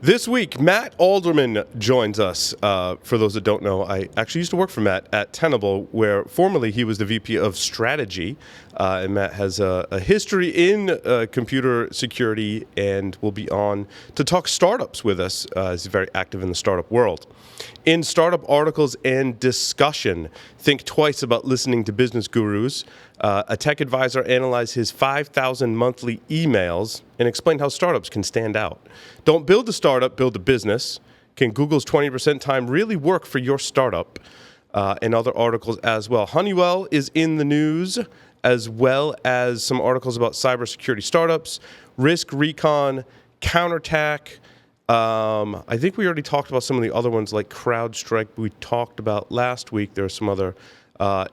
This week, Matt Alderman joins us. For those that don't know, I actually used to work for Matt at Tenable, where formerly he was the VP of Strategy. And Matt has a history in computer security and will be on to talk startups with us. He's very active in the startup world. In startup articles and discussion, think twice about listening to business gurus. A tech advisor analyzed his 5,000 monthly emails and explained how startups can stand out. Don't build a startup, build a business. Can Google's 20% time really work for your startup? And other articles as well. Honeywell is in the news, as well as some articles about cybersecurity startups, risk recon, counterattack. I think we already talked about some of the other ones like CrowdStrike we talked about last week. There are some other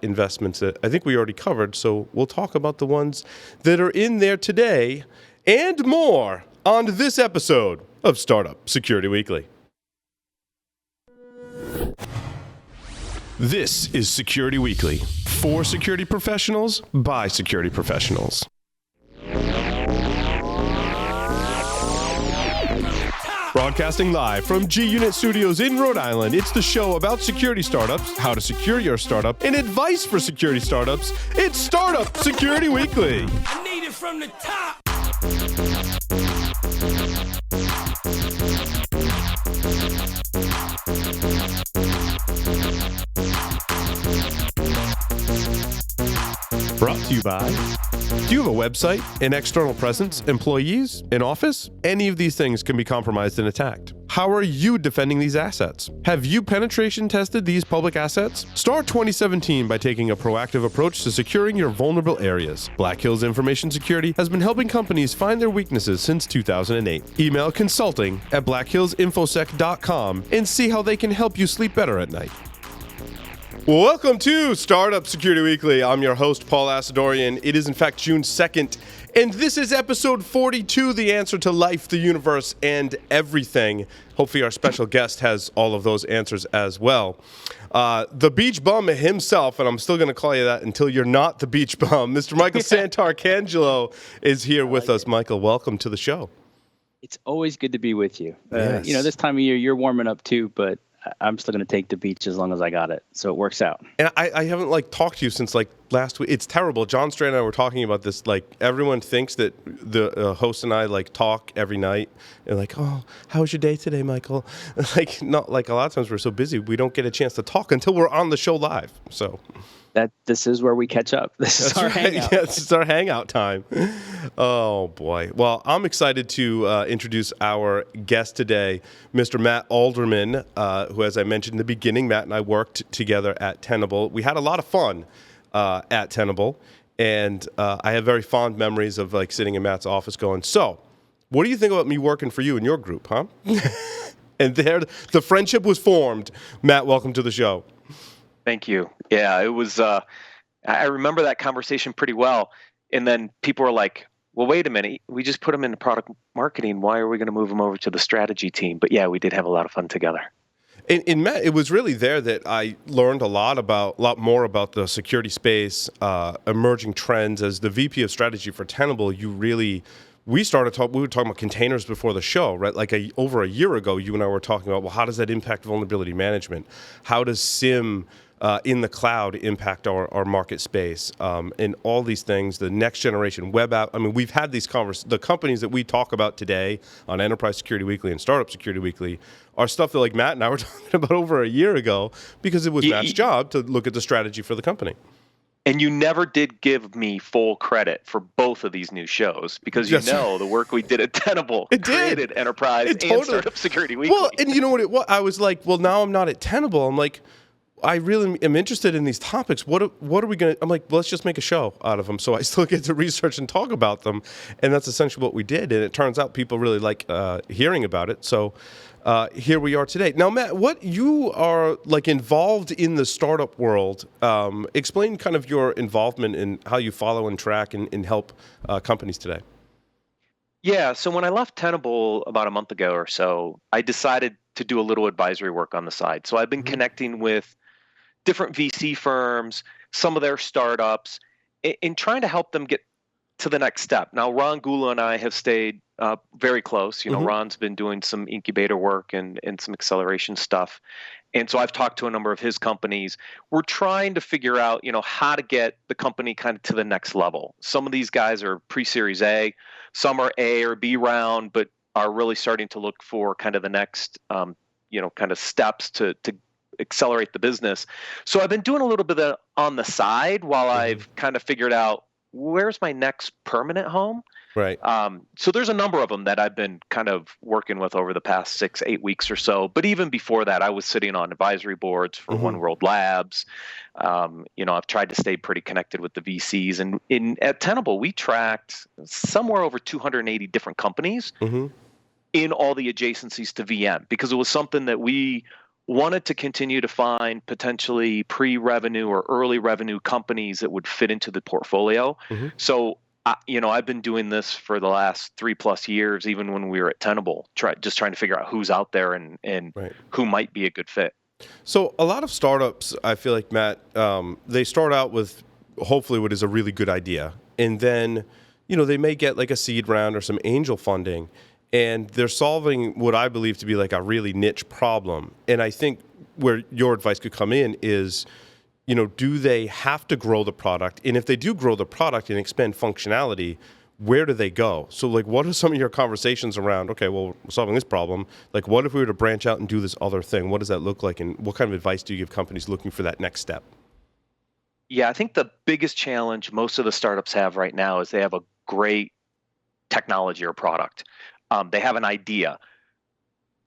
investments that I think we already covered. So we'll talk about the ones that are in there today and more on this episode of Startup Security Weekly. This is Security Weekly, for security professionals, by security professionals. Broadcasting live from G-Unit Studios in Rhode Island, it's the show about security startups, how to secure your startup, and advice for security startups. It's Startup Security Weekly. I need it from the top. Brought to you by... Do you have a website, an external presence, employees, an office? Any of these things can be compromised and attacked. How are you defending these assets? Have you penetration tested these public assets? Start 2017 by taking a proactive approach to securing your vulnerable areas. Black Hills Information Security has been helping companies find their weaknesses since 2008. Email consulting@blackhillsinfosec.com and see how they can help you sleep better at night. Welcome to Startup Security Weekly. I'm your host, Paul Asadorian. It is, in fact, June 2nd, and this is episode 42, The Answer to Life, the Universe, and Everything. Hopefully our special guest has all of those answers as well. The beach bum himself, and I'm still going to call you that until you're not the beach bum, Mr. Michael Santarcangelo is here with us. Michael, welcome to the show. It's always good to be with you. Yes. This time of year, you're warming up too, but I'm still going to take the beach as long as I got it. So it works out. And I haven't talked to you since last week. It's terrible. John Strand and I were talking about this. Everyone thinks that the host and I talk every night. And oh, how was your day today, Michael? Not a lot of times we're so busy we don't get a chance to talk until we're on the show live. So this is where we catch up. This is our hangout. Yeah, it's our hangout time. Oh, boy. Well, I'm excited to introduce our guest today, Mr. Matt Alderman, who, as I mentioned in the beginning, Matt and I worked together at Tenable. We had a lot of fun at Tenable, and I have very fond memories of sitting in Matt's office going, so, what do you think about me working for you and your group, huh? And there, the friendship was formed. Matt, welcome to the show. Thank you. Yeah, it was, I remember that conversation pretty well. And then people were like, well, wait a minute. We just put him into product marketing. Why are we going to move him over to the strategy team? But yeah, we did have a lot of fun together. And Matt, it was really there that I learned a lot more about the security space, emerging trends. As the VP of strategy for Tenable, we were talking about containers before the show, right? Over a year ago, you and I were talking about, well, how does that impact vulnerability management? How does SIEM in the cloud impact our market space? And all these things, the next generation web app. I mean, we've had these the companies that we talk about today on Enterprise Security Weekly and Startup Security Weekly are stuff that Matt and I were talking about over a year ago because it was Matt's job to look at the strategy for the company. And you never did give me full credit for both of these new shows because the work we did at Tenable created Enterprise and Startup Security Weekly. Well, and you know what I was like, well, now I'm not at Tenable. I'm like, I really am interested in these topics. What are we going to... I'm like, well, let's just make a show out of them so I still get to research and talk about them. And that's essentially what we did. And it turns out people really like hearing about it. So here we are today. Now, Matt, what you are involved in the startup world, explain kind of your involvement in how you follow and track and help companies today. Yeah, so when I left Tenable about a month ago or so, I decided to do a little advisory work on the side. So I've been connecting with different VC firms, some of their startups, in trying to help them get to the next step. Now, Ron Gula and I have stayed very close. Mm-hmm. Ron's been doing some incubator work and some acceleration stuff. And so I've talked to a number of his companies. We're trying to figure out, how to get the company kind of to the next level. Some of these guys are pre-Series A, some are A or B round, but are really starting to look for kind of the next, kind of steps to accelerate the business. So I've been doing a little bit of on the side while I've kind of figured out where's my next permanent home. Right. So there's a number of them that I've been kind of working with over the past 6-8 weeks or so. But even before that, I was sitting on advisory boards for One World Labs. I've tried to stay pretty connected with the VCs. And at Tenable, we tracked somewhere over 280 different companies in all the adjacencies to VM, because it was something that we wanted to continue to find potentially pre-revenue or early revenue companies that would fit into the portfolio. So I've been doing this for the last 3+ years, even when we were at Tenable, just trying to figure out who's out there and who might be a good fit. So a lot of startups, I feel like, Matt, they start out with hopefully what is a really good idea. And then, they may get like a seed round or some angel funding, and they're solving what I believe to be like a really niche problem. And I think where your advice could come in is, do they have to grow the product? And if they do grow the product and expand functionality, where do they go? So, like, what are some of your conversations around, okay, well, we're solving this problem. Like, what if we were to branch out and do this other thing? What does that look like? And what kind of advice do you give companies looking for that next step? Yeah, I think the biggest challenge most of the startups have right now is they have a great technology or product. They have an idea.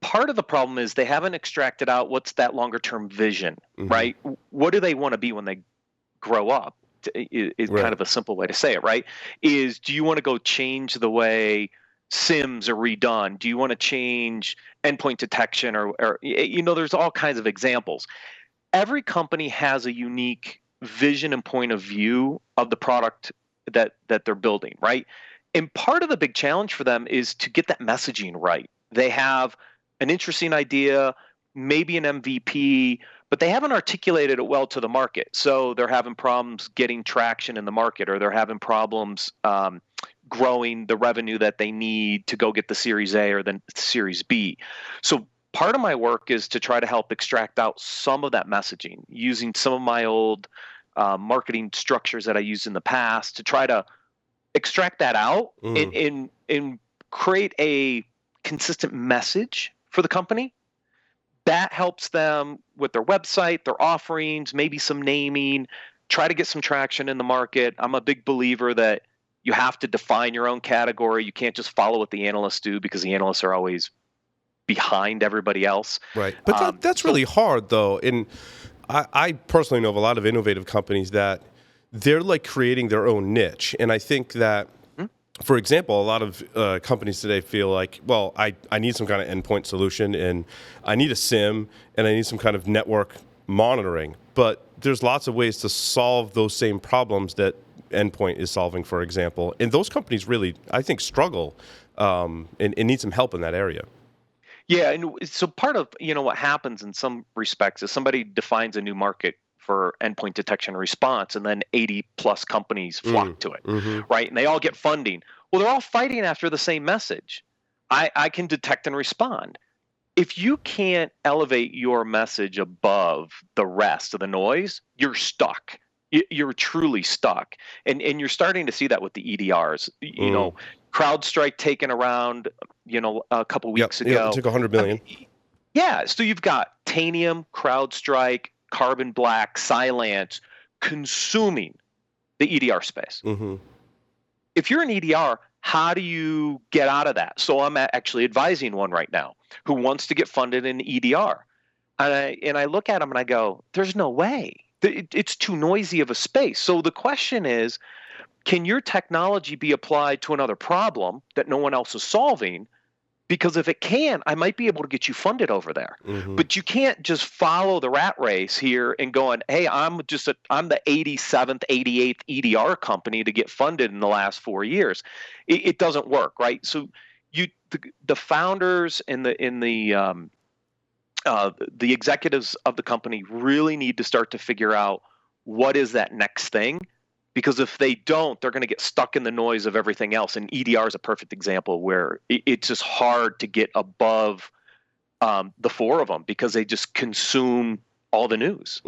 Part of the problem is they haven't extracted out what's that longer term vision, right? What do they want to be when they grow up? Is kind of a simple way to say it, right? Do you want to go change the way SIMs are redone? Do you want to change endpoint detection or there's all kinds of examples. Every company has a unique vision and point of view of the product that they're building, right? And part of the big challenge for them is to get that messaging right. They have an interesting idea, maybe an MVP, but they haven't articulated it well to the market. So they're having problems getting traction in the market, or they're having problems growing the revenue that they need to go get the Series A or the Series B. So part of my work is to try to help extract out some of that messaging using some of my old marketing structures that I used in the past to try to extract that out and create a consistent message for the company that helps them with their website, their offerings, maybe some naming, try to get some traction in the market. I'm a big believer that you have to define your own category. You can't just follow what the analysts do, because the analysts are always behind everybody else. Right. But that's really hard, though. And I personally know of a lot of innovative companies that they're like creating their own niche. And I think that, for example, a lot of companies today feel like, well, I need some kind of endpoint solution, and I need a SIM, and I need some kind of network monitoring. But there's lots of ways to solve those same problems that endpoint is solving, for example. And those companies really, I think, struggle and need some help in that area. Yeah, and so part of what happens in some respects is somebody defines a new market for endpoint detection and response, and then 80+ companies flock to it, right? And they all get funding. Well, they're all fighting after the same message. I can detect and respond. If you can't elevate your message above the rest of the noise, you're stuck. You're truly stuck. And you're starting to see that with the EDRs. CrowdStrike taken around, a couple weeks ago. Yeah, it took $100 million. Yeah, so you've got Tanium, CrowdStrike, Carbon Black, Cylance consuming the EDR space. If you're an EDR, how do you get out of that? So I'm actually advising one right now who wants to get funded in EDR. And I look at him and I go, there's no way. It's too noisy of a space. So the question is, can your technology be applied to another problem that no one else is solving? Because if it can, I might be able to get you funded over there. But you can't just follow the rat race here and going, hey, I'm the 87th, 88th EDR company to get funded in the last 4 years. It doesn't work, right? So the founders and the executives of the company really need to start to figure out what is that next thing, because if they don't, they're going to get stuck in the noise of everything else. And EDR is a perfect example where it's just hard to get above the four of them because they just consume all the news.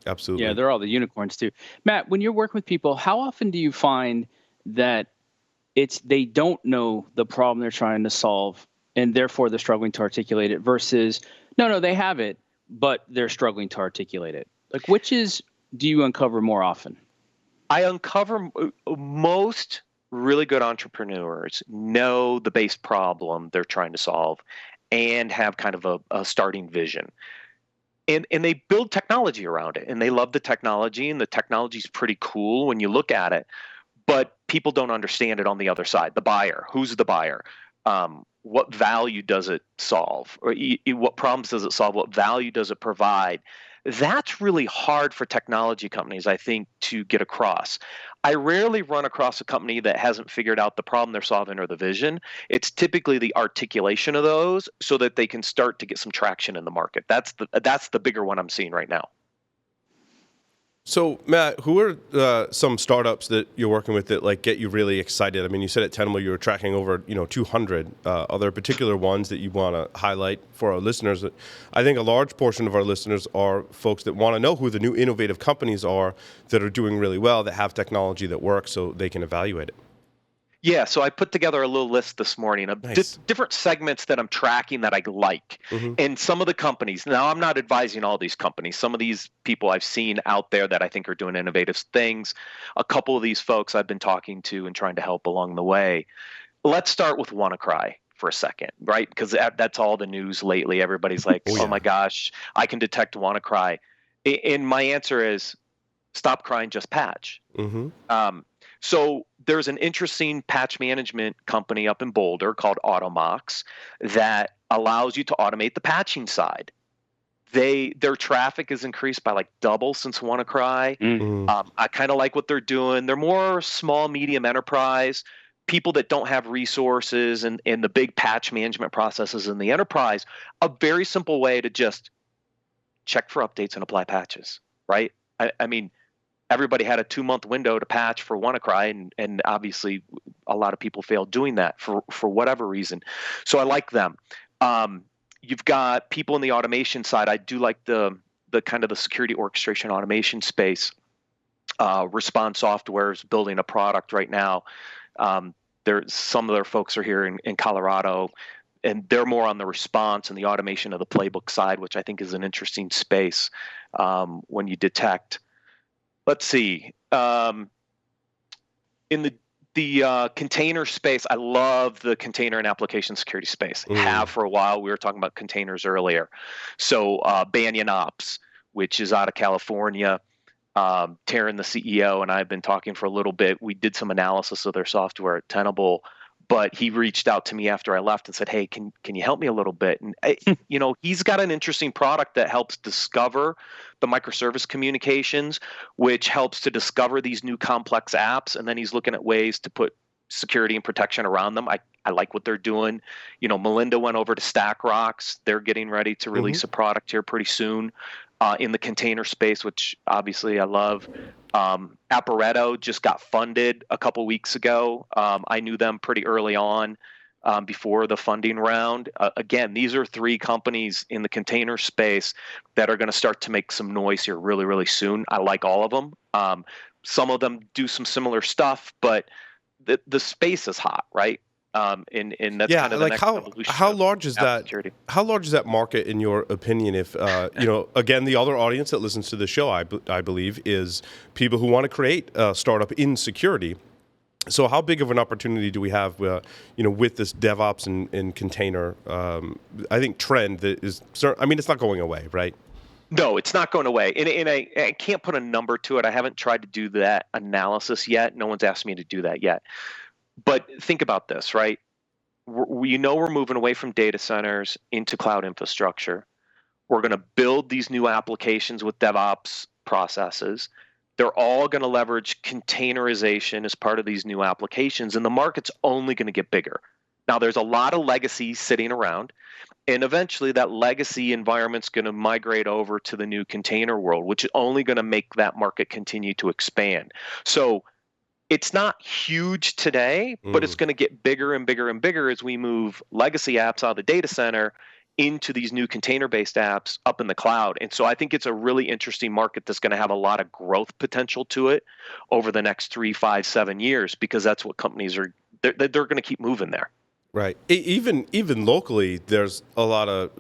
Absolutely. Yeah, they're all the unicorns too. Matt, when you're working with people, how often do you find that they don't know the problem they're trying to solve and therefore they're struggling to articulate it versus no, they have it, but they're struggling to articulate it? Like, do you uncover more often? I uncover most really good entrepreneurs know the base problem they're trying to solve and have kind of a starting vision. And they build technology around it, and they love the technology, and the technology is pretty cool when you look at it, but people don't understand it on the other side. The buyer, who's the buyer? What value does it solve? Or what problems does it solve? What value does it provide? That's really hard for technology companies, I think, to get across. I rarely run across a company that hasn't figured out the problem they're solving or the vision. It's typically the articulation of those so that they can start to get some traction in the market. That's the bigger one I'm seeing right now. So, Matt, who are some startups that you're working with that like get you really excited? I mean, you said at Tenable you were tracking over 200. Are there particular ones that you want to highlight for our listeners? I think a large portion of our listeners are folks that want to know who the new innovative companies are that are doing really well, that have technology that works, so they can evaluate it. Yeah, so I put together a little list this morning of different segments that I'm tracking that I like. And some of the companies, now I'm not advising all these companies. Some of these people I've seen out there that I think are doing innovative things. A couple of these folks I've been talking to and trying to help along the way. Let's start with WannaCry for a second, right? Because that's all the news lately. Everybody's like, oh my gosh, I can detect WannaCry. And my answer is stop crying, just patch. So there's an interesting patch management company up in Boulder called Automox that allows you to automate the patching side. Their traffic has increased by like double since WannaCry. I kind of like what they're doing. They're more small, medium enterprise, people that don't have resources and the big patch management processes in the enterprise. A very simple way to just check for updates and apply patches, right? I mean, everybody had a 2-month window to patch for WannaCry, and obviously a lot of people failed doing that for whatever reason. So I like them. You've got people in the automation side. I do like the kind of the security orchestration automation space. Response Software is building a product right now. Some of their folks are here in Colorado, and they're more on the response and the automation of the playbook side, which I think is an interesting space when you detect. Let's see. In the container space, I love the container and application security space. Have for a while. We were talking about containers earlier. So Banyan Ops, which is out of California, Taryn, the CEO, and I have been talking for a little bit. We did some analysis of their software at Tenable, but he reached out to me after I left and said, hey, can you help me a little bit? And he's got an interesting product that helps discover the microservice communications, which helps to discover these new complex apps. And then he's looking at ways to put security and protection around them. I like what they're doing. Melinda went over to StackRox. They're getting ready to release a product here pretty soon in the container space, which obviously I love. Apparetto just got funded a couple weeks ago. I knew them pretty early on before the funding round. Again, these are 3 companies in the container space that are going to start to make some noise here really, really soon. I like all of them. Some of them do some similar stuff, but the space is hot, right? And that's kind of the next evolution. How large is that? Security. How large is that market, in your opinion? If again, the other audience that listens to the show, I believe, is people who want to create a startup in security. So, how big of an opportunity do we have, with this DevOps and container? I think trend that is. I mean, it's not going away, right? No, it's not going away, and I can't put a number to it. I haven't tried to do that analysis yet. No one's asked me to do that yet. But think about this, right? We're moving away from data centers into cloud infrastructure. We're going to build these new applications with DevOps processes. They're all going to leverage containerization as part of these new applications, and the market's only going to get bigger. Now, there's a lot of legacy sitting around, And eventually that legacy environment's going to migrate over to the new container world, which is only going to make that market continue to expand. So it's not huge today, but it's going to get bigger and bigger and bigger as we move legacy apps out of the data center into these new container-based apps up in the cloud. And so I think it's a really interesting market that's going to have a lot of growth potential to it over the next 3, 5, 7 years, because that's what companies are, they're going to keep moving there. Right. Even locally, there's a lot of,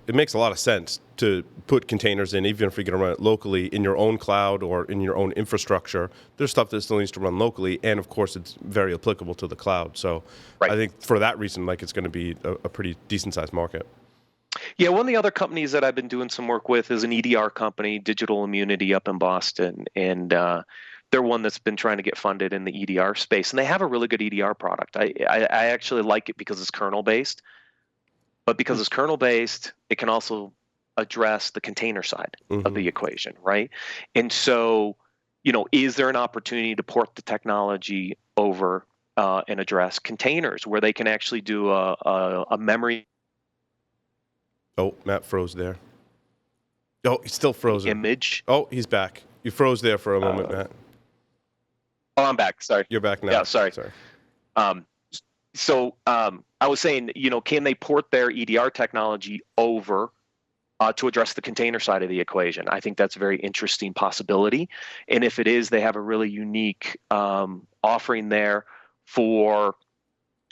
it makes a lot of sense to put containers in, even if you're going to run it locally in your own cloud or in your own infrastructure. There's stuff that still needs to run locally, and of course, it's very applicable to the cloud. So Right. I think for that reason, like, it's going to be a pretty decent-sized market. Yeah, one of the other companies that I've been doing some work with is an EDR company, Digital Immunity, up in Boston, and they're one that's been trying to get funded in the EDR space, and they have a really good EDR product. I actually like it because it's kernel based, but because it's kernel based, it can also address the container side of the equation, right? And so, is there an opportunity to port the technology over and address containers where they can actually do a memory? Oh, Matt froze there. Oh, he's still frozen. Image. Oh, he's back. You froze there for a moment, Matt. Oh, I'm back. Sorry. You're back now. Yeah, sorry. So I was saying, can they port their EDR technology over to address the container side of the equation? I think that's a very interesting possibility. And if it is, they have a really unique offering there for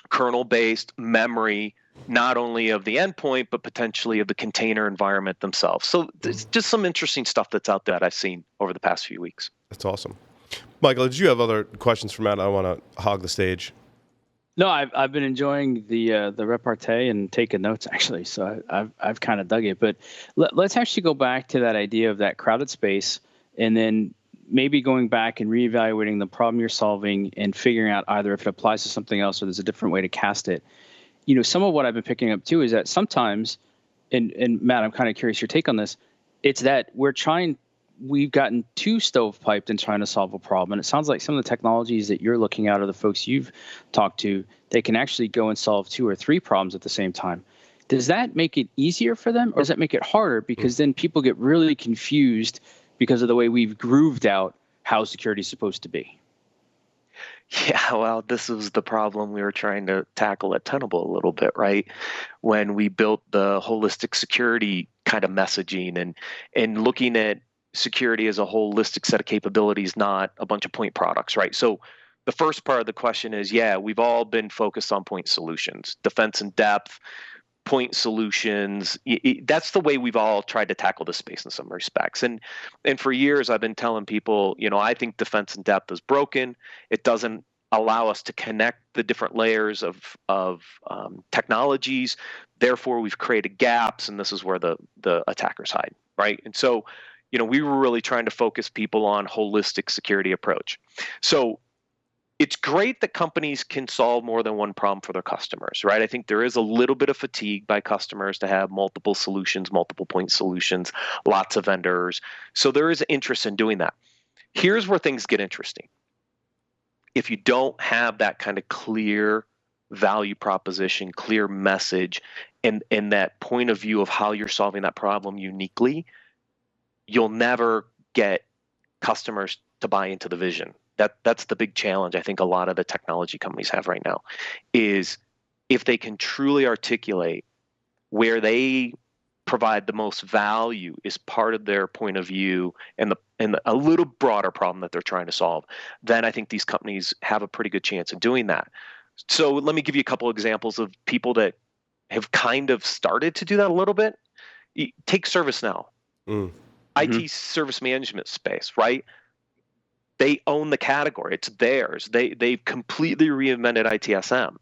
kernel-based memory, not only of the endpoint, but potentially of the container environment themselves. So there's just some interesting stuff that's out there that I've seen over the past few weeks. That's awesome. Michael, did you have other questions for Matt? I want to hog the stage. No, I've been enjoying the repartee and taking notes, actually. So I've kind of dug it. But let's actually go back to that idea of that crowded space, and then maybe going back and reevaluating the problem you're solving and figuring out either if it applies to something else or there's a different way to cast it. Some of what I've been picking up too is that sometimes, and Matt, I'm kind of curious your take on this, it's that we've gotten too stovepiped in trying to solve a problem. And it sounds like some of the technologies that you're looking at or the folks you've talked to, they can actually go and solve 2 or 3 problems at the same time. Does that make it easier for them, or does that make it harder? Because then people get really confused because of the way we've grooved out how security is supposed to be. Yeah, well, this was the problem we were trying to tackle at Tenable a little bit, right? When we built the holistic security kind of messaging and looking at security as a holistic set of capabilities, not a bunch of point products, right? So the first part of the question is, yeah, we've all been focused on point solutions, defense in depth, point solutions. That's the way we've all tried to tackle this space in some respects. And for years, I've been telling people, I think defense in depth is broken. It doesn't allow us to connect the different layers of technologies. Therefore, we've created gaps, and this is where the attackers hide, right? And so, we were really trying to focus people on holistic security approach. So it's great that companies can solve more than one problem for their customers, right? I think there is a little bit of fatigue by customers to have multiple solutions, multiple point solutions, lots of vendors. So there is interest in doing that. Here's where things get interesting. If you don't have that kind of clear value proposition, clear message, and that point of view of how you're solving that problem uniquely, you'll never get customers to buy into the vision. That's the big challenge I think a lot of the technology companies have right now, is if they can truly articulate where they provide the most value is part of their point of view and a little broader problem that they're trying to solve, then I think these companies have a pretty good chance of doing that. So let me give you a couple examples of people that have kind of started to do that a little bit. Take ServiceNow. IT service management space, right? They own the category. It's theirs. They've completely reinvented ITSM.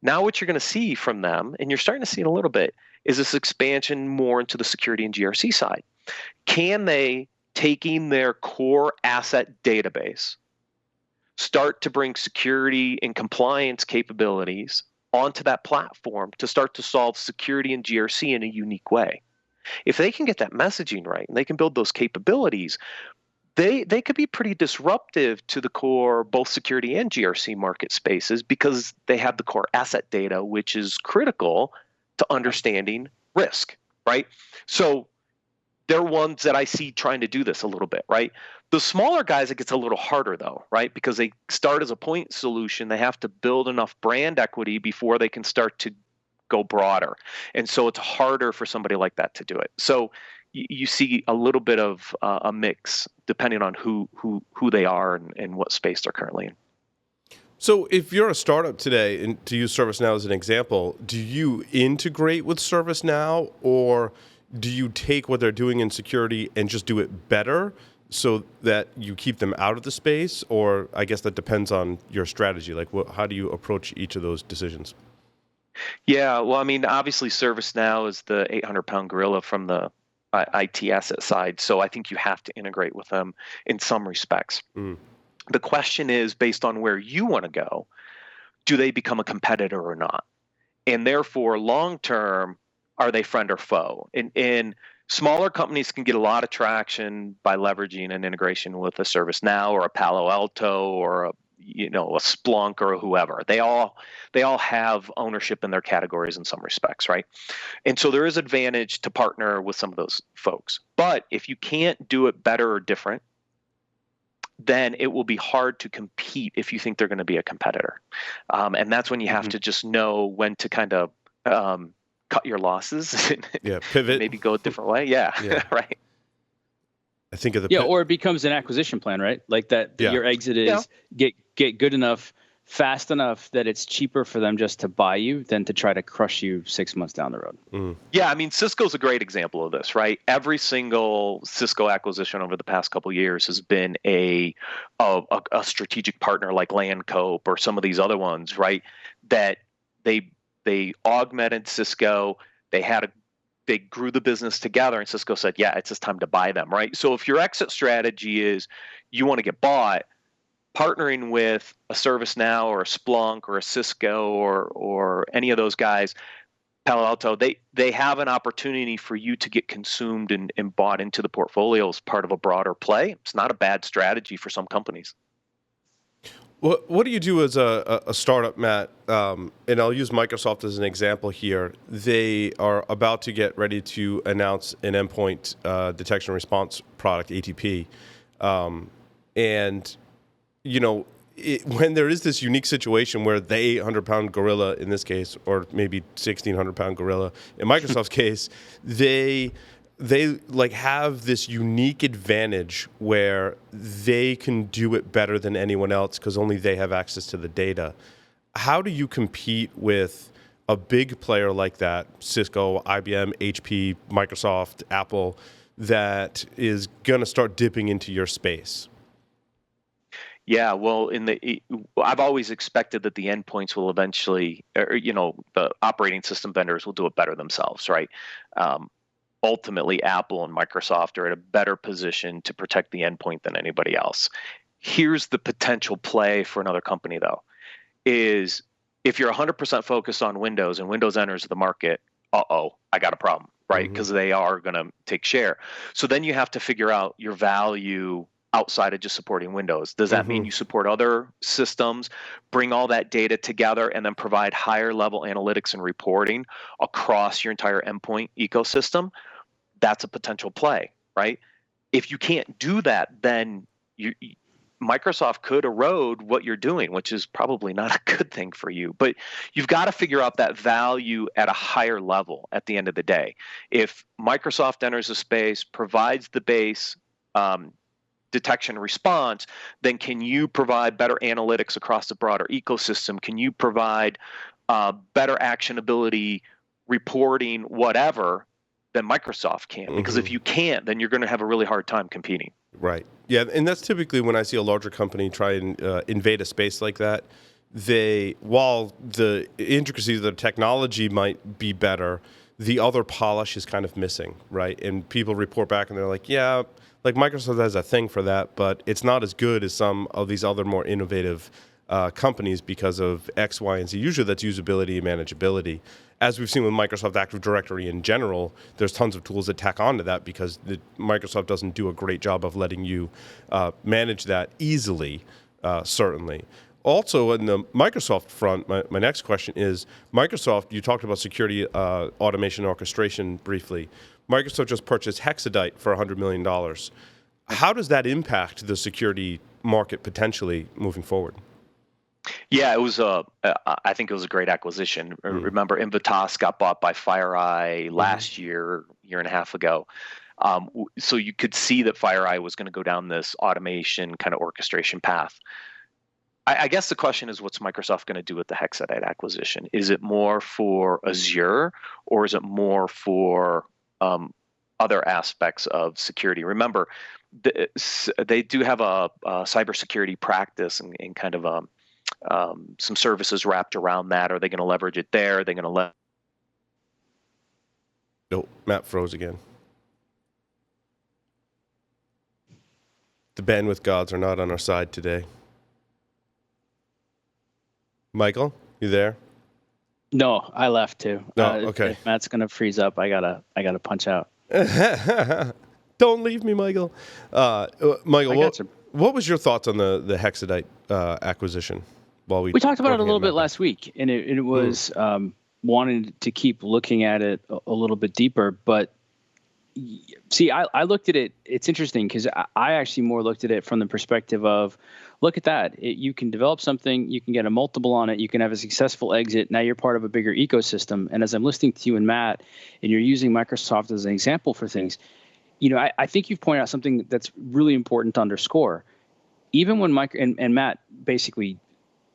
Now what you're going to see from them, and you're starting to see it a little bit, is this expansion more into the security and GRC side. Can they, taking their core asset database, start to bring security and compliance capabilities onto that platform to start to solve security and GRC in a unique way? If they can get that messaging right and they can build those capabilities, they could be pretty disruptive to the core both security and GRC market spaces, because they have the core asset data, which is critical to understanding risk, right? So they're ones that I see trying to do this a little bit, right? The smaller guys, it gets a little harder though, right? Because they start as a point solution. They have to build enough brand equity before they can start to go broader. And so it's harder for somebody like that to do it. So you see a little bit of a mix depending on who they are and what space they're currently in. So if you're a startup today, and to use ServiceNow as an example, do you integrate with ServiceNow, or do you take what they're doing in security and just do it better so that you keep them out of the space? Or I guess that depends on your strategy. Like, how do you approach each of those decisions? Yeah, well, I mean, obviously ServiceNow is the 800-pound gorilla from the IT asset side. So I think you have to integrate with them in some respects. The question is, based on where you want to go, do they become a competitor or not? And therefore, long term, are they friend or foe? And smaller companies can get a lot of traction by leveraging an integration with a ServiceNow or a Palo Alto or a Splunk or whoever. They all have ownership in their categories in some respects, right? And so there is advantage to partner with some of those folks. But if you can't do it better or different, then it will be hard to compete if you think they're going to be a competitor. And that's when you have to just know when to kind of cut your losses. Pivot. Maybe go a different way. Yeah. Right. I think of the or it becomes an acquisition plan, right? Like that your exit is get good enough, fast enough that it's cheaper for them just to buy you than to try to crush you 6 months down the road. Yeah, I mean, Cisco's a great example of this, right? Every single Cisco acquisition over the past couple of years has been a strategic partner like Landcope or some of these other ones, right? That they augmented Cisco. They grew the business together, and Cisco said, yeah, it's just time to buy them, right? So if your exit strategy is you want to get bought, partnering with a ServiceNow or a Splunk or a Cisco or any of those guys, Palo Alto, they have an opportunity for you to get consumed and bought into the portfolio as part of a broader play. It's not a bad strategy for some companies. What do you do as a startup, Matt? And I'll use Microsoft as an example here. They are about to get ready to announce an endpoint detection response product, ATP. And, when there is this unique situation where the 800-pound gorilla in this case, or maybe 1,600-pound gorilla in Microsoft's case, they have this unique advantage where they can do it better than anyone else because only they have access to the data. How do you compete with a big player like that, Cisco, IBM, HP, Microsoft, Apple, that is going to start dipping into your space? Yeah, well, I've always expected that the endpoints will eventually, the operating system vendors will do it better themselves, right? Ultimately, Apple and Microsoft are at a better position to protect the endpoint than anybody else. Here's the potential play for another company, though, is if you're 100% focused on Windows and Windows enters the market, I got a problem, right? Because they are going to take share. So then you have to figure out your value outside of just supporting Windows. Does that mean you support other systems, bring all that data together, and then provide higher level analytics and reporting across your entire endpoint ecosystem? That's a potential play, right? If you can't do that, then Microsoft could erode what you're doing, which is probably not a good thing for you. But you've got to figure out that value at a higher level at the end of the day. If Microsoft enters a space, provides the base detection response, then can you provide better analytics across the broader ecosystem? Can you provide better actionability, reporting, whatever, than Microsoft can? Because if you can't, then you're going to have a really hard time competing. Right. Yeah, and that's typically when I see a larger company try and invade a space like that. While the intricacies of the technology might be better, the other polish is kind of missing, right? And people report back and they're like, yeah, like Microsoft has a thing for that, but it's not as good as some of these other more innovative companies because of X, Y, and Z. Usually that's usability and manageability. As we've seen with Microsoft Active Directory in general, there's tons of tools that tack onto that because Microsoft doesn't do a great job of letting you manage that easily, certainly. Also, in the Microsoft front, my next question is, Microsoft, you talked about security automation orchestration briefly. Microsoft just purchased Hexxit for $100 million. How does that impact the security market potentially moving forward? Yeah, it was I think it was a great acquisition. Remember, Invitas got bought by FireEye last year and a half ago. So you could see that FireEye was going to go down this automation kind of orchestration path. I guess the question is, what's Microsoft going to do with the Hexxit acquisition? Is it more for Azure, or is it more for other aspects of security? Remember, they do have a cybersecurity practice and kind of some services wrapped around that. Are they going to leverage it there? Are they going to Nope, Matt froze again. The bandwidth gods are not on our side today. Michael, you there? No, I left too. No, okay. If Matt's gonna freeze up, I gotta punch out. Don't leave me, Michael. Michael, what was your thoughts on the Hexxit acquisition? While we talked about it a little bit last week, and it was wanting to keep looking at it a little bit deeper. But see, I looked at it. It's interesting because I actually more looked at it from the perspective of, look at that. You can develop something, you can get a multiple on it, you can have a successful exit. Now you're part of a bigger ecosystem. And as I'm listening to you and Matt, and you're using Microsoft as an example for things, I think you've pointed out something that's really important to underscore. Even when and Matt basically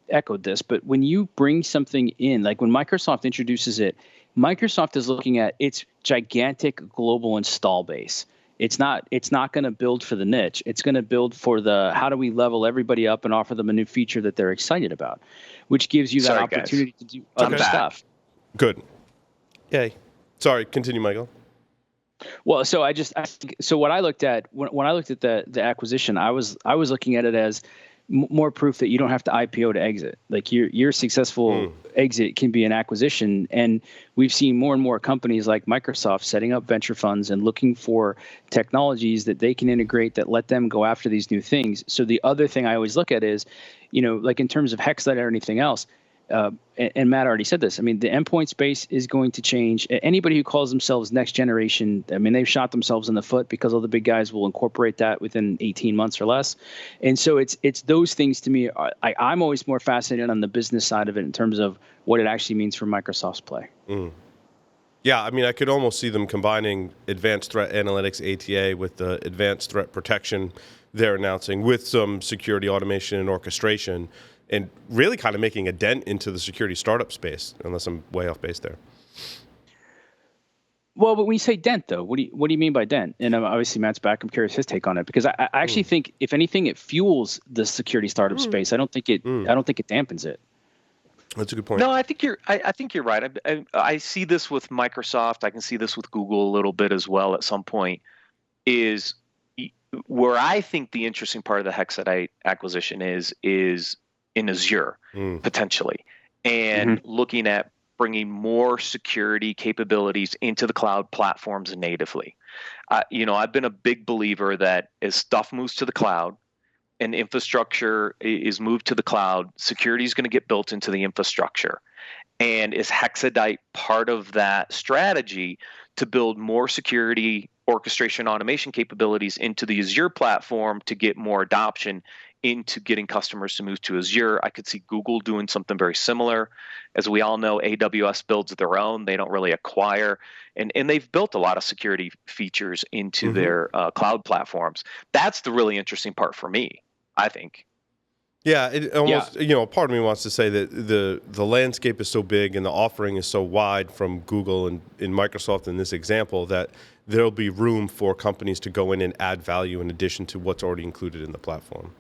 echoed this, but when you bring something in, like when Microsoft introduces it, Microsoft is looking at its gigantic global install base. It's not going to build for the niche. It's going to build for the how do we level everybody up and offer them a new feature that they're excited about, which gives you that opportunity to do other stuff. Good. Yay. Sorry, continue, Michael. Well, so so what I looked at when I looked at the acquisition, I was looking at it as more proof that you don't have to IPO to exit. Like your successful exit can be an acquisition. And we've seen more and more companies like Microsoft setting up venture funds and looking for technologies that they can integrate that let them go after these new things. So the other thing I always look at is, like in terms of Hexxit or anything else, and Matt already said this. I mean, the endpoint space is going to change. Anybody who calls themselves next generation, I mean, they've shot themselves in the foot because all the big guys will incorporate that within 18 months or less. And so it's those things to me. I'm always more fascinated on the business side of it in terms of what it actually means for Microsoft's play. Yeah, I mean, I could almost see them combining advanced threat analytics, ATA, with the advanced threat protection they're announcing with some security automation and orchestration, and really kind of making a dent into the security startup space, unless I'm way off base there. Well, but when you say dent, though, what do you mean by dent? And obviously, Matt's back. I'm curious his take on it, because I actually think, if anything, it fuels the security startup space. I don't think it dampens it. That's a good point. No, I think you're right. I see this with Microsoft. I can see this with Google a little bit as well. At some point, is where I think the interesting part of the Hexxit acquisition is in Azure, potentially, and looking at bringing more security capabilities into the cloud platforms natively. I've been a big believer that as stuff moves to the cloud and infrastructure is moved to the cloud, security is going to get built into the infrastructure. And is Hexxit part of that strategy to build more security orchestration automation capabilities into the Azure platform to get more adoption into getting customers to move to Azure? I could see Google doing something very similar. As we all know, AWS builds their own. They don't really acquire. And they've built a lot of security features into their cloud platforms. That's the really interesting part for me, I think. Yeah, it almost, part of me wants to say that the landscape is so big and the offering is so wide from Google and Microsoft in this example that there'll be room for companies to go in and add value in addition to what's already included in the platform.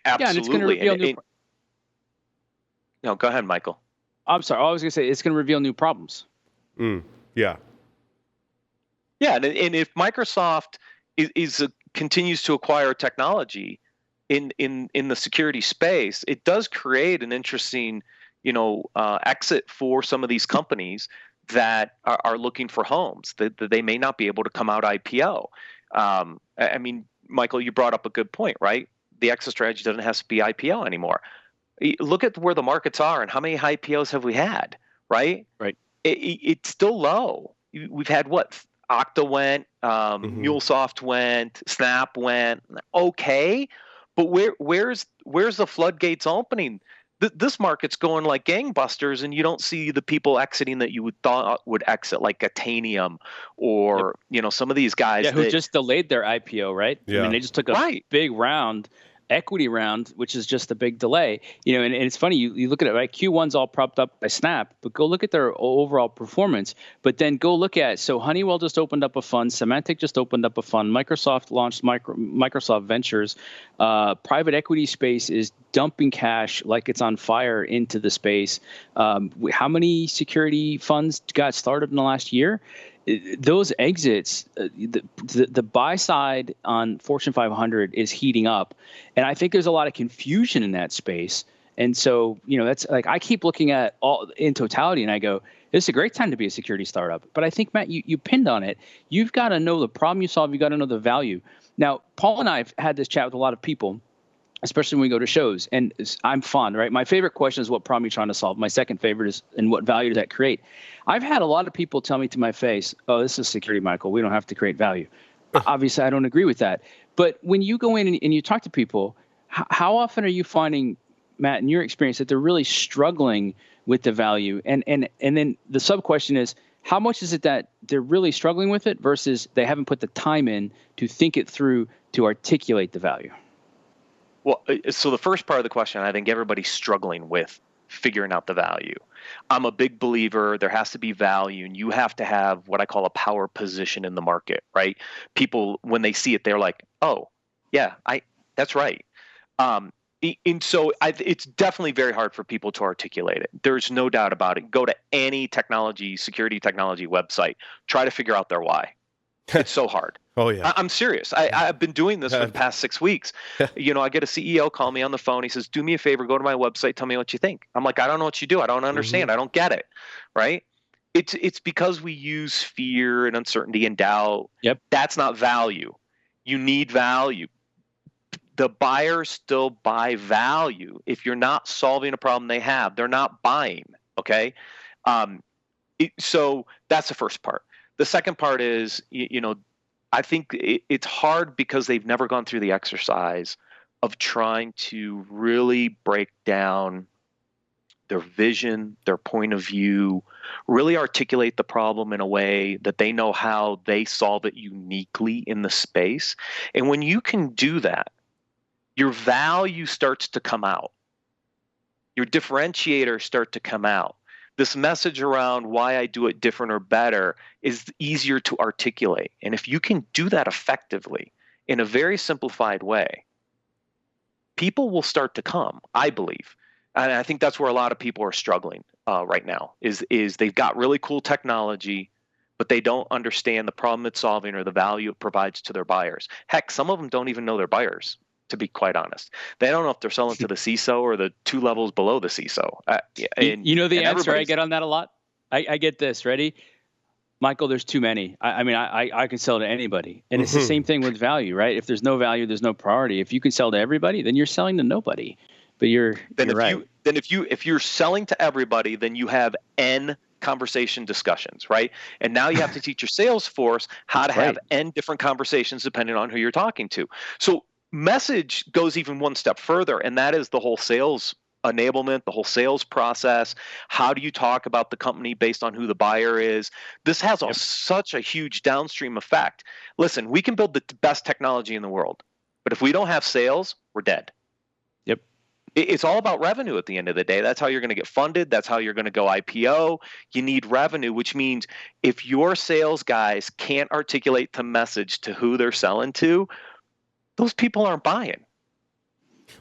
Absolutely. Yeah, and it's going to reveal No, go ahead, Michael. I'm sorry. I was going to say it's going to reveal new problems. Yeah. Yeah, and if Microsoft continues to acquire technology in the security space, it does create an interesting, exit for some of these companies that are looking for homes that they may not be able to come out IPO. I mean, Michael, you brought up a good point, right? The exit strategy doesn't have to be IPO anymore. Look at where the markets are and how many high IPOs have we had, right? Right. It's still low. We've had what? Okta went, MuleSoft went, Snap went. Okay, but where's the floodgates opening? This market's going like gangbusters, and you don't see the people exiting that you would thought would exit, like Titanium or some of these guys. Yeah, who just delayed their IPO, right? Yeah. I mean, they just took a big round. Equity round, which is just a big delay, and it's funny, you look at it, right? Q1's all propped up by Snap, but go look at their overall performance. But then go look at, so Honeywell just opened up a fund, Symantec just opened up a fund, Microsoft launched Microsoft Ventures. Private equity space is dumping cash like it's on fire into the space. How many security funds got started in the last year? Those exits, the buy side on Fortune 500 is heating up, and I think there's a lot of confusion in that space. And so, that's like, I keep looking at all in totality, and I go, this is a great time to be a security startup. But I think, Matt, you pinned on it. You've got to know the problem you solve. You got to know the value. Now, Paul and I have had this chat with a lot of people, especially when we go to shows, and I'm fond, right? My favorite question is what problem you're trying to solve. My second favorite is, and what value does that create? I've had a lot of people tell me to my face, oh, this is security, Michael. We don't have to create value. Obviously, I don't agree with that. But when you go in and you talk to people, how often are you finding, Matt, in your experience, that they're really struggling with the value? And then the sub question is, how much is it that they're really struggling with it versus they haven't put the time in to think it through to articulate the value? Well, so the first part of the question, I think everybody's struggling with figuring out the value. I'm a big believer there has to be value, and you have to have what I call a power position in the market, right? People, when they see it, they're like, oh, yeah, that's right. And so it's definitely very hard for people to articulate it. There's no doubt about it. Go to any security technology website, try to figure out their why. It's so hard. Oh, yeah. I'm serious. I've been doing this for the past 6 weeks. I get a CEO call me on the phone. He says, do me a favor, go to my website, tell me what you think. I'm like, I don't know what you do. I don't understand. I don't get it. Right? It's because we use fear and uncertainty and doubt. Yep. That's not value. You need value. The buyers still buy value. If you're not solving a problem they have, they're not buying. Okay? So that's the first part. The second part is, I think it's hard because they've never gone through the exercise of trying to really break down their vision, their point of view, really articulate the problem in a way that they know how they solve it uniquely in the space. And when you can do that, your value starts to come out. Your differentiators start to come out. This message around why I do it different or better is easier to articulate. And if you can do that effectively in a very simplified way, people will start to come, I believe. And I think that's where a lot of people are struggling right now, is they've got really cool technology, but they don't understand the problem it's solving or the value it provides to their buyers. Heck, some of them don't even know their buyers, to be quite honest. They don't know if they're selling to the CISO or the 2 levels below the CISO. The answer I get on that a lot? I get this. Ready? Michael, there's too many. I can sell to anybody. And it's the same thing with value, right? If there's no value, there's no priority. If you can sell to everybody, then you're selling to nobody. But you're right. If you're selling to everybody, then you have N conversation discussions, right? And now you have to teach your sales force how to have N different conversations depending on who you're talking to. So message goes even one step further, and that is the whole sales enablement, the whole sales process. How do you talk about the company based on who the buyer is? This has such a huge downstream effect. Listen, we can build the best technology in the world, but if we don't have sales, we're dead. Yep. It's all about revenue at the end of the day. That's how you're going to get funded. That's how you're going to go IPO. You need revenue, which means if your sales guys can't articulate the message to who they're selling to, those people aren't buying.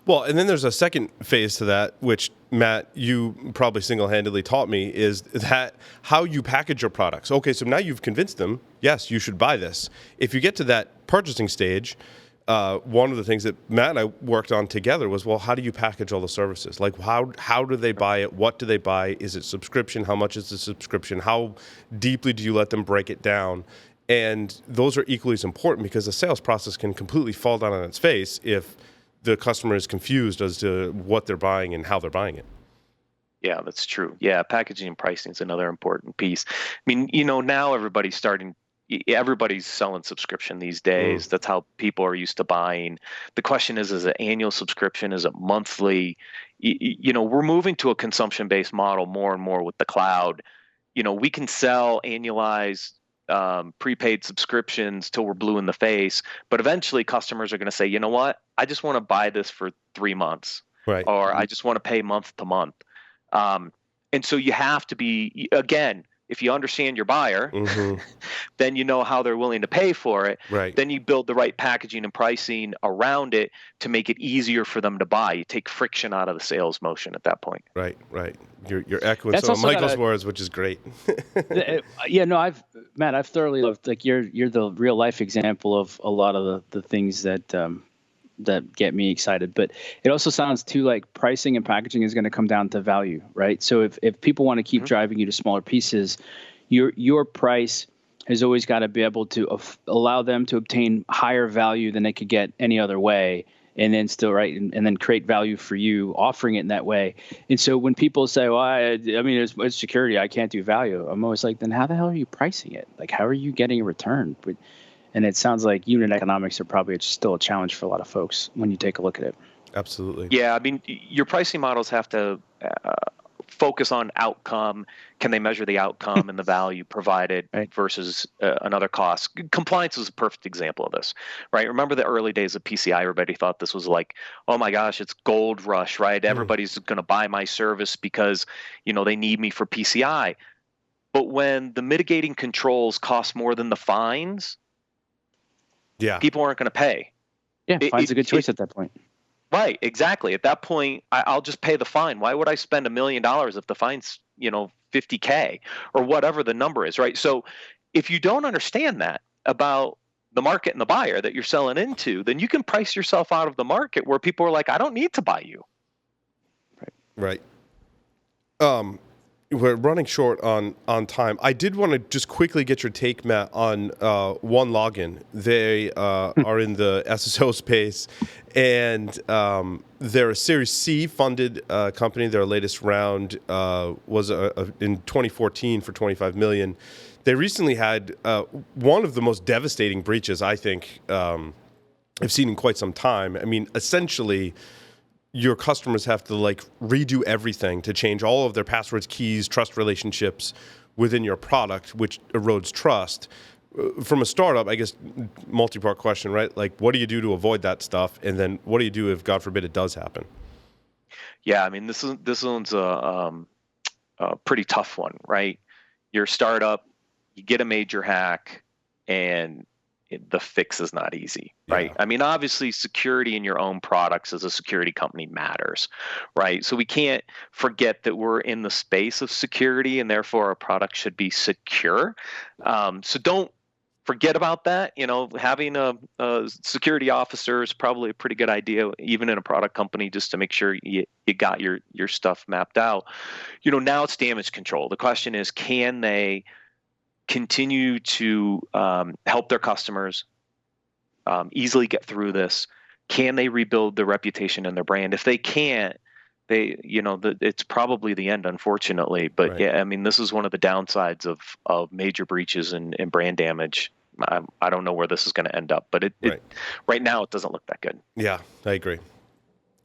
Well, and then there's a second phase to that, which, Matt, you probably single-handedly taught me, is that how you package your products. Okay, so now you've convinced them, yes, you should buy this. If you get to that purchasing stage, one of the things that Matt and I worked on together was, well, how do you package all the services? Like, how do they buy it? What do they buy? Is it subscription? How much is the subscription? How deeply do you let them break it down? And those are equally as important, because the sales process can completely fall down on its face if the customer is confused as to what they're buying and how they're buying it. Yeah, that's true. Yeah, packaging and pricing is another important piece. I mean, now everybody's selling subscription these days. That's how people are used to buying. The question is it annual subscription? Is it monthly? We're moving to a consumption-based model more and more with the cloud. We can sell annualized prepaid subscriptions till we're blue in the face, but eventually customers are going to say, you know what? I just want to buy this for 3 months, Right. or I just want to pay month to month. And so you have to be, again, if you understand your buyer, then you know how they're willing to pay for it. Right. Then you build the right packaging and pricing around it to make it easier for them to buy. You take friction out of the sales motion at that point. Right. You're echoing That's some of also Michael's words, which is great. Yeah, no, I've thoroughly loved, like, you're the real life example of a lot of the things that get me excited. But it also sounds too like pricing and packaging is going to come down to value, right? So if people want to keep driving you to smaller pieces, your price has always got to be able to allow them to obtain higher value than they could get any other way, and then still and then create value for you offering it in that way. And so when people say, well, I mean, it's security, I can't do value, I'm always like, then how the hell are you pricing it? Like, how are you getting a return? And it sounds like unit economics are probably still a challenge for a lot of folks when you take a look at it. Absolutely. Yeah, I mean, your pricing models have to focus on outcome. Can they measure the outcome and the value provided versus another cost? Compliance is a perfect example of this, right? Remember the early days of PCI? Everybody thought this was like, oh my gosh, it's gold rush, right? Everybody's going to buy my service because, they need me for PCI. But when the mitigating controls cost more than the fines, people aren't going to pay. Yeah, fine's a good choice at that point. Right, exactly. At that point, I'll just pay the fine. Why would I spend $1 million if the fine's, $50K or whatever the number is, right? So if you don't understand that about the market and the buyer that you're selling into, then you can price yourself out of the market where people are like, I don't need to buy you. Right. We're running short on time. I did want to just quickly get your take, Matt, on OneLogin. They are in the SSO space, and they're a Series C funded company. Their latest round was in 2014 for $25 million. They recently had one of the most devastating breaches, I think, I've seen in quite some time. I mean, essentially, your customers have to redo everything to change all of their passwords, keys, trust relationships within your product, which erodes trust. From a startup, I guess, multi-part question, right? Like, what do you do to avoid that stuff? And then what do you do if, God forbid, it does happen? Yeah, I mean, this one's a pretty tough one, right? You're a startup, you get a major hack, and the fix is not easy, right? Yeah. I mean, obviously, security in your own products as a security company matters, right? So we can't forget that we're in the space of security, and therefore our product should be secure. So don't forget about that. Having a security officer is probably a pretty good idea, even in a product company, just to make sure you got your stuff mapped out. Now it's damage control. The question is, can they continue to help their customers easily get through this? Can they rebuild their reputation and their brand? If they can't, it's probably the end, unfortunately. But right. Yeah, I mean, this is one of the downsides of major breaches and brand damage. I don't know where this is going to end up, but right now it doesn't look that good. Yeah, I agree.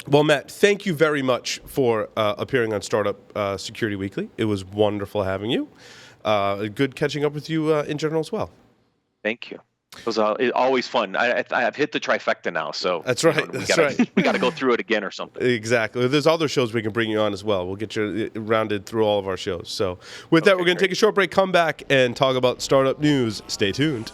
Well, Matt, thank you very much for appearing on Startup Security Weekly. It was wonderful having you. Good catching up with you in general as well. Thank you. It was always fun. I've hit the trifecta now, so that's right. We got to go through it again or something. Exactly. There's other shows we can bring you on as well. We'll get you rounded through all of our shows. So with that, we're going to take a short break, come back, and talk about startup news. Stay tuned.